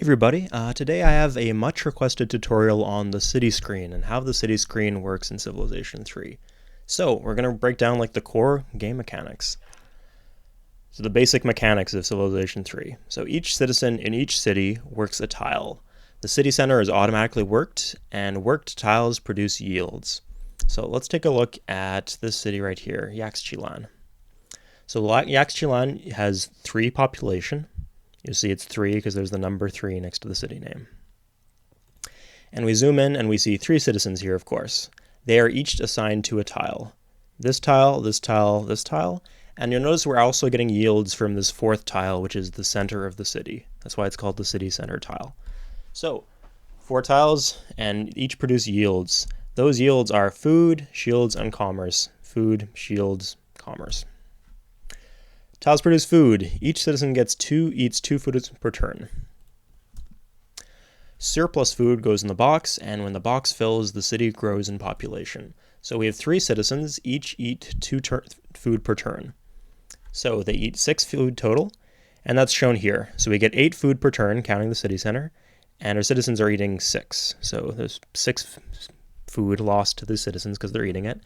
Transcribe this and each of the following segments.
Hey everybody, today I have a much requested tutorial on the city screen and how the city screen works in Civilization 3. So we're going to break down like the core game mechanics. So the basic mechanics of Civilization 3. So each citizen in each city works a tile. The city center is automatically worked, and worked tiles produce yields. So let's take a look at this city right here, Yaxchilan. So Yaxchilan has 3 population. You'll see it's 3 because there's the number 3 next to the city name. And we zoom in and we see 3 citizens here, of course. They are each assigned to a tile. This tile, this tile, this tile. And you'll notice we're also getting yields from this 4th tile, which is the center of the city. That's why it's called the city center tile. So 4 tiles and each produce yields. Those yields are food, shields, and commerce. Food, shields, commerce. Tiles produce food. Each citizen eats 2 food per turn. Surplus food goes in the box, and when the box fills, the city grows in population. So we have 3 citizens, each eat 2 food per turn. So they eat 6 food total, and that's shown here. So we get 8 food per turn, counting the city center, and our citizens are eating 6. So there's 6 food lost to the citizens because they're eating it.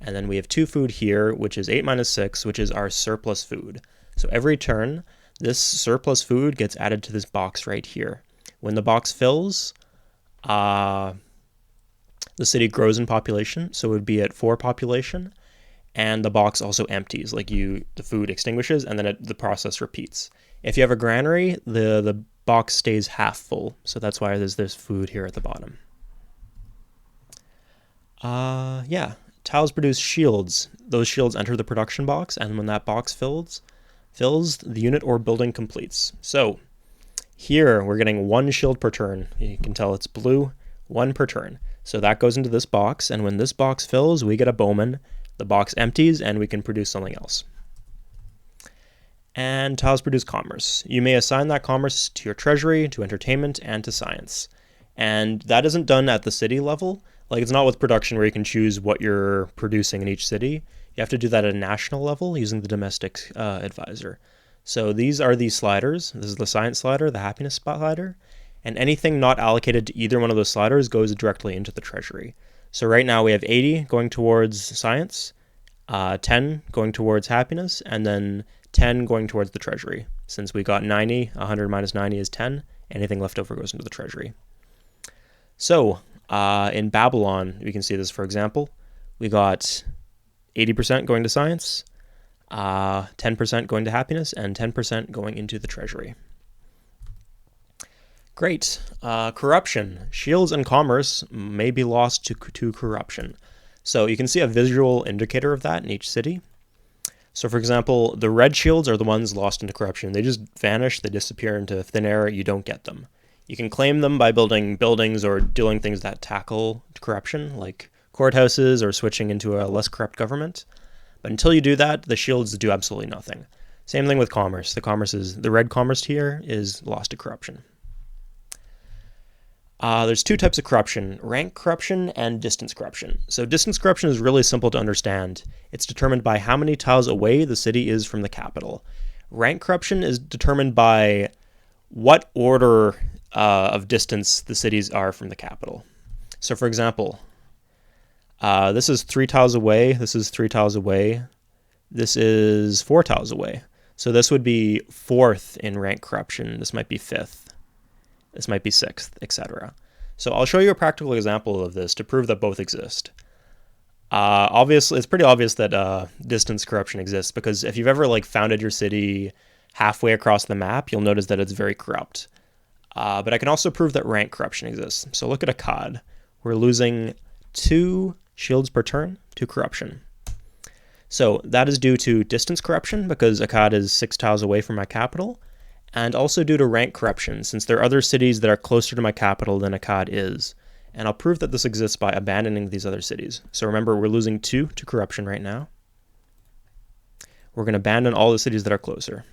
And then we have 2 food here, which is 8 minus 6, which is our surplus food. So every turn, this surplus food gets added to this box right here. When the box fills, the city grows in population, so it would be at 4 population, and the box also empties, like the food extinguishes, and then the process repeats. If you have a granary, the box stays half full, so that's why there's this food here at the bottom. Tiles produce shields. Those shields enter the production box, and when that box fills, the unit or building completes. So here we're getting 1 shield per turn. You can tell it's blue, 1 per turn. So that goes into this box, and when this box fills, we get a bowman. The box empties, and we can produce something else. And tiles produce commerce. You may assign that commerce to your treasury, to entertainment, and to science. And that isn't done at the city level. Like, it's not with production where you can choose what you're producing in each city. You have to do that at a national level using the domestic advisor. So these are the sliders. This is the science slider, the happiness slider, and anything not allocated to either one of those sliders goes directly into the treasury. So right now we have 80 going towards science, 10 going towards happiness, and then 10 going towards the treasury. Since we got 90, 100 minus 90 is 10. Anything left over goes into the treasury. So in Babylon, we can see this, for example. We got 80% going to science, 10% going to happiness, and 10% going into the treasury. Great. Corruption. Shields and commerce may be lost to corruption. So you can see a visual indicator of that in each city. So for example, the red shields are the ones lost into corruption. They just vanish, they disappear into thin air, you don't get them. You can claim them by building buildings or doing things that tackle corruption, like courthouses or switching into a less corrupt government. But until you do that, the shields do absolutely nothing. Same thing with commerce. The red commerce here is lost to corruption. There's 2 types of corruption, rank corruption and distance corruption. So distance corruption is really simple to understand. It's determined by how many tiles away the city is from the capital. Rank corruption is determined by what order of distance the cities are from the capital. So for example, this is 3 tiles away, this is 3 tiles away, this is 4 tiles away. So this would be 4th in rank corruption, this might be 5th. This might be 6th, etc. So I'll show you a practical example of this to prove that both exist. Obviously, it's pretty obvious that distance corruption exists, because if you've ever founded your city halfway across the map, you'll notice that it's very corrupt. But I can also prove that rank corruption exists. So look at Akkad. We're losing 2 shields per turn to corruption. So that is due to distance corruption, because Akkad is 6 tiles away from my capital, and also due to rank corruption, since there are other cities that are closer to my capital than Akkad is. And I'll prove that this exists by abandoning these other cities. So remember, we're losing 2 to corruption right now. We're going to abandon all the cities that are closer.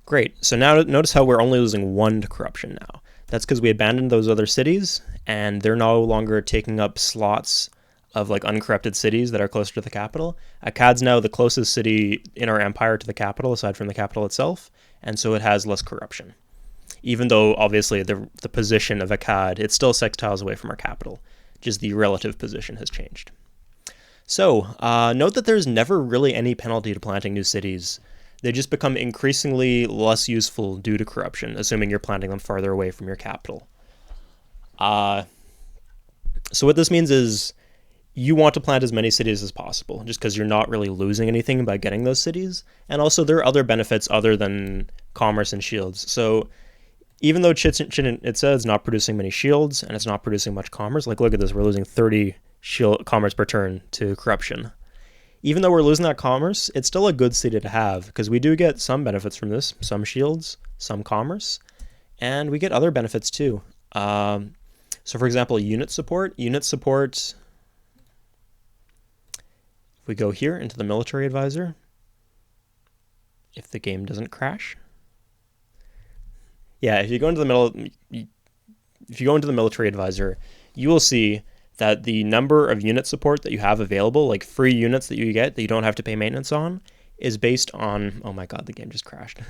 Great. So now notice how we're only losing 1 to corruption now. That's because we abandoned those other cities, and they're no longer taking up slots of like uncorrupted cities that are closer to the capital. Akkad's now the closest city in our empire to the capital, aside from the capital itself, and so it has less corruption. Even though obviously the position of Akkad, it's still 6 tiles away from our capital, just the relative position has changed. So note that there's never really any penalty to planting new cities. They just become increasingly less useful due to corruption, assuming you're planting them farther away from your capital. So what this means is you want to plant as many cities as possible, just because you're not really losing anything by getting those cities. And also there are other benefits other than commerce and shields. So even though Chichen Itza is not producing many shields and it's not producing much commerce, like look at this, we're losing 30 shield commerce per turn to corruption. Even though we're losing that commerce, it's still a good city to have because we do get some benefits from this, some shields, some commerce, and we get other benefits too. So for example, unit support, if we go here into the military advisor, if the game doesn't crash. Yeah, if you go into the military advisor, you will see that the number of unit support that you have available, like free units that you get that you don't have to pay maintenance on, is based on, oh my god, the game just crashed.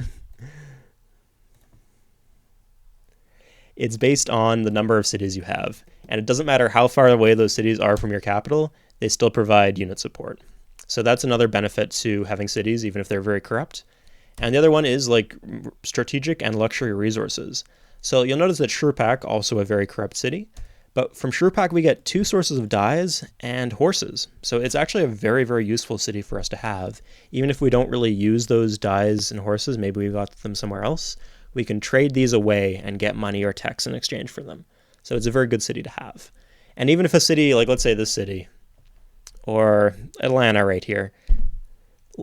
It's based on the number of cities you have. And it doesn't matter how far away those cities are from your capital, they still provide unit support. So that's another benefit to having cities, even if they're very corrupt. And the other one is like strategic and luxury resources. So you'll notice that Shurpak, also a very corrupt city, but from Shurpak we get 2 sources of dyes and horses. So it's actually a very, very useful city for us to have. Even if we don't really use those dyes and horses, maybe we got them somewhere else, we can trade these away and get money or techs in exchange for them. So it's a very good city to have. And even if a city, like let's say this city, or Atlanta right here,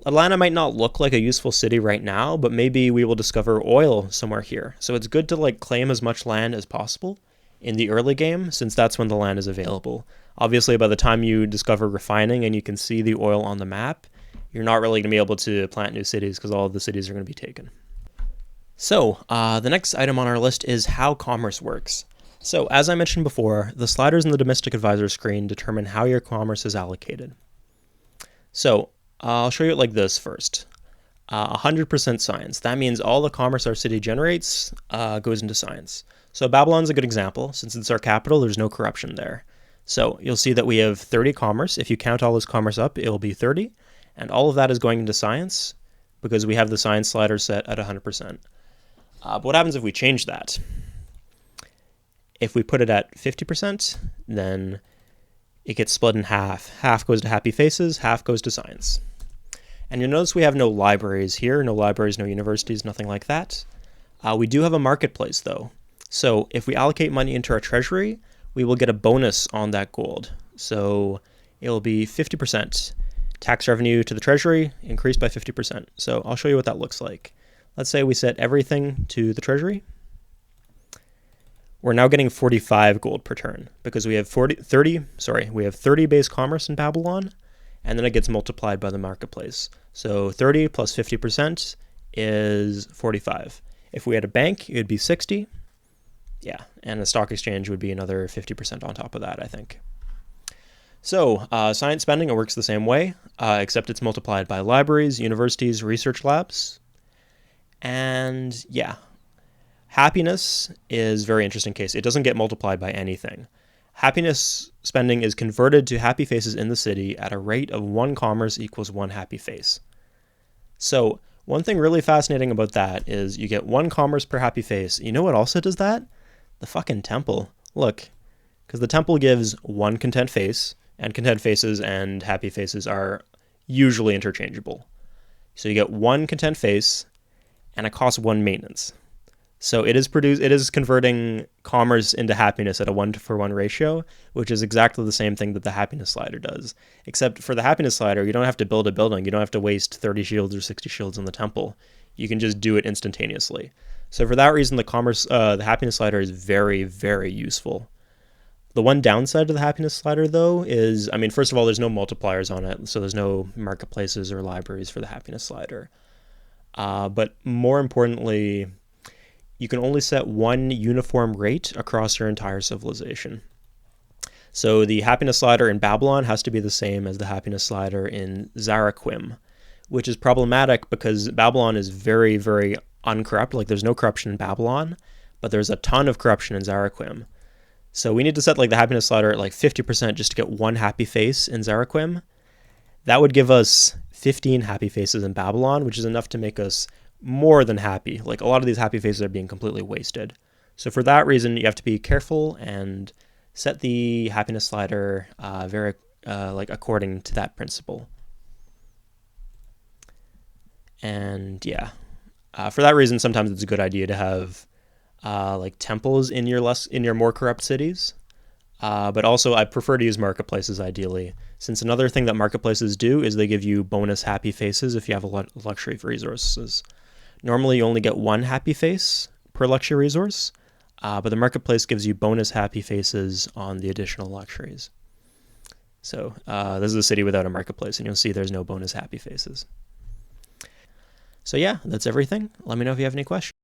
Atlanta might not look like a useful city right now, but maybe we will discover oil somewhere here. So it's good to like claim as much land as possible in the early game, since that's when the land is available. Obviously, by the time you discover refining and you can see the oil on the map, you're not really going to be able to plant new cities because all of the cities are going to be taken. So the next item on our list is how commerce works. So as I mentioned before, the sliders in the domestic advisor screen determine how your commerce is allocated. So I'll show you it like this first. 100% science. That means all the commerce our city generates goes into science. So Babylon's a good example. Since it's our capital, there's no corruption there. So you'll see that we have 30 commerce. If you count all this commerce up, it'll be 30. And all of that is going into science because we have the science slider set at 100%. But what happens if we change that? If we put it at 50%, then it gets split in half. Half goes to happy faces, half goes to science. And you'll notice we have no libraries here, no libraries, no universities, nothing like that. We do have a marketplace though. So if we allocate money into our treasury, we will get a bonus on that gold. So it will be 50%. Tax revenue to the treasury increased by 50%. So I'll show you what that looks like. Let's say we set everything to the treasury. We're now getting 45 gold per turn because we have 30 base commerce in Babylon, and then it gets multiplied by the marketplace. So 30 plus 50% is 45. If we had a bank, it would be 60. Yeah, and a stock exchange would be another 50% on top of that, I think. So science spending, it works the same way, except it's multiplied by libraries, universities, research labs. And yeah, happiness is a very interesting case. It doesn't get multiplied by anything. Happiness spending is converted to happy faces in the city at a rate of 1 commerce equals 1 happy face. So one thing really fascinating about that is you get 1 commerce per happy face. You know what also does that? The fucking temple. Look, because the temple gives 1 content face, and content faces and happy faces are usually interchangeable. So you get 1 content face, and it costs 1 maintenance. So it is converting commerce into happiness at a 1-for-1 ratio, which is exactly the same thing that the happiness slider does. Except for the happiness slider, you don't have to build a building. You don't have to waste 30 shields or 60 shields on the temple. You can just do it instantaneously. So for that reason, the happiness slider is very, very useful. The one downside to the happiness slider, though, is, first of all, there's no multipliers on it, so there's no marketplaces or libraries for the happiness slider. But more importantly, you can only set one uniform rate across your entire civilization. So the happiness slider in Babylon has to be the same as the happiness slider in Zaraquim, which is problematic because Babylon is very, very uncorrupt. Like there's no corruption in Babylon, but there's a ton of corruption in Zaraquim. So we need to set like the happiness slider at like 50% just to get one happy face in Zaraquim. That would give us 15 happy faces in Babylon, which is enough to make us more than happy. Like a lot of these happy faces are being completely wasted. So for that reason, you have to be careful and set the happiness slider very like according to that principle. And yeah, for that reason, sometimes it's a good idea to have like temples in your more corrupt cities. But also, I prefer to use marketplaces ideally, since another thing that marketplaces do is they give you bonus happy faces if you have a luxury resources. Normally, you only get one happy face per luxury resource, but the marketplace gives you bonus happy faces on the additional luxuries. So this is a city without a marketplace, and you'll see there's no bonus happy faces. So yeah, that's everything. Let me know if you have any questions.